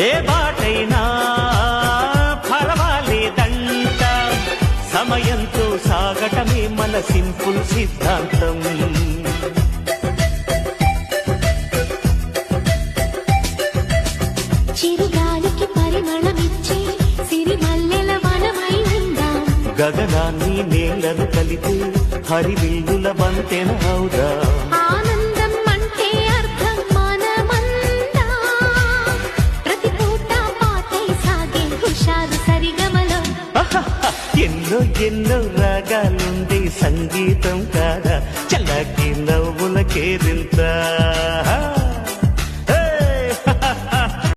ఏ బాటైనా పర్వాలేదంట, సమయంతో సాగటమే మన సింపుల్ సిద్ధాంతం. చిరుగాలికి పరిమళమిచ్చే సిరిమల్లెల వనమై ఉందాం, గగనాన్ని నేలను కలిపే హరివిల్లుల బంతెన అవుదా. ఆనందం అంటే అర్థం మనమందా, ప్రతి పూట పాటై సాగే హుషారు సరిగమలో. ఎన్నో ఎన్నో రాగాలుండే సంగీతం కాదా, చల్లకి నవ్వుల కేరింత.